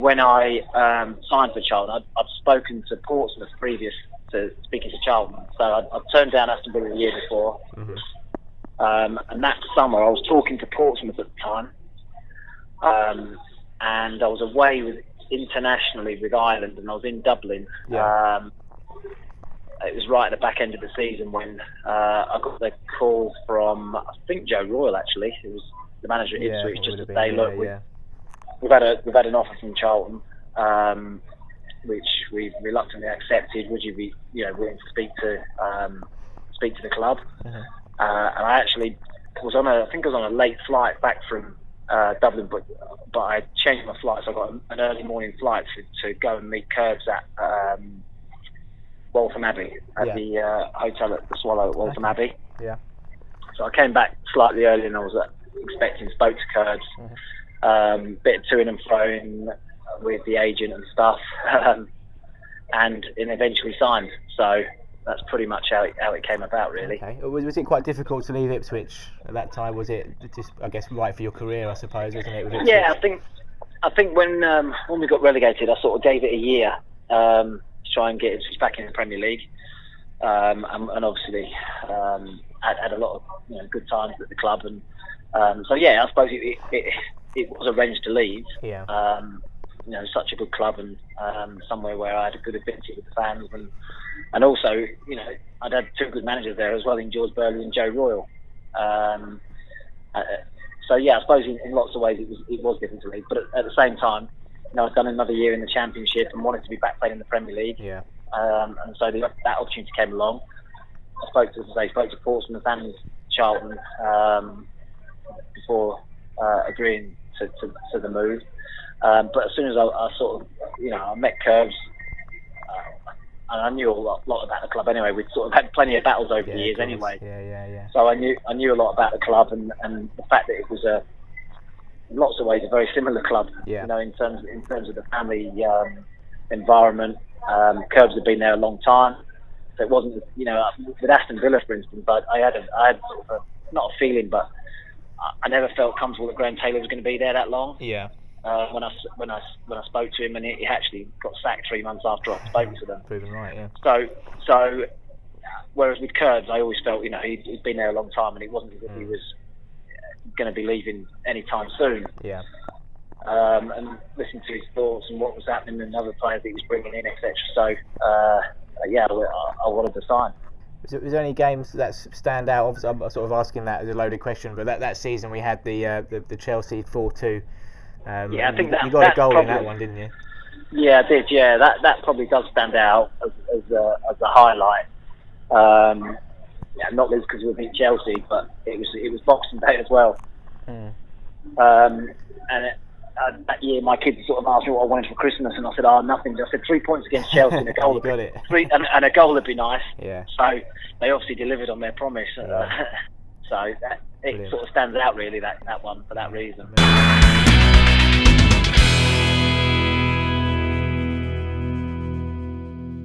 when I signed for Charlton, I'd spoken to Portsmouth previous to speaking to Charlton. So I'd turned down Aston Villa the year before. And that summer I was talking to Portsmouth at the time. And I was away internationally with Ireland, and I was in Dublin. It was right at the back end of the season when I got the call from, I think, Joe Royle, actually, who was the manager at Ipswich, just to say, look, we've had an offer from Charlton, which we've reluctantly accepted. Would you be, willing to speak to the club? And I actually was on a late flight back from Dublin, but I changed my flight, so I got an early morning flight to go and meet Curbs at Waltham Abbey, at the hotel at the Swallow at Waltham Abbey. So I came back slightly earlier than I was expecting, spoke to Curbs, bit of to and fro with the agent and stuff, and eventually signed. So that's pretty much how it came about, really. Okay. Was it quite difficult to leave Ipswich at that time? Was it just, I guess, right for your career, I suppose, wasn't it? With Ipswich? Yeah, I think when we got relegated, I sort of gave it a year to try and get Ipswich back in the Premier League, and obviously had a lot of good times at the club, and so I suppose it was arranged to leave. Such a good club, and somewhere where I had a good affinity with the fans, and also, I'd had two good managers there as well, in George Burley and Joe Royle. So I suppose in lots of ways it was different to leave, but at the same time, I'd done another year in the Championship and wanted to be back playing in the Premier League. And so that opportunity came along. I spoke to Portsmouth and Charlton before agreeing to the move. But as soon as I sort of, I met Curbs, and I knew a lot about the club anyway. We'd sort of had plenty of battles over the years anyway. So I knew a lot about the club, and the fact that it was in lots of ways a very similar club. In terms of the family environment. Curbs had been there a long time, so it wasn't, with Aston Villa, for instance. I had sort of not a feeling, but I never felt comfortable that Graham Taylor was going to be there that long. When I spoke to him, and he actually got sacked 3 months after I spoke to them. Proven right, yeah. So whereas with Curbs, I always felt, he'd been there a long time, and it wasn't as if he was going to be leaving anytime soon. And listening to his thoughts and what was happening and other players that he was bringing in, etc. So I wanted to sign. Was there any games that stand out? Obviously, I'm sort of asking that as a loaded question, but that season we had the Chelsea 4-2. I think you got a goal in that one, didn't you? Yeah, I did. Yeah, that probably does stand out as a highlight. Not least because we beat Chelsea, but it was Boxing Day as well. That year, my kids sort of asked me what I wanted for Christmas, and I said, nothing. I said 3 points against Chelsea and a goal. Got it. And a goal would be nice. Yeah. So they obviously delivered on their promise. So it sort of stands out, really, that one, for that reason.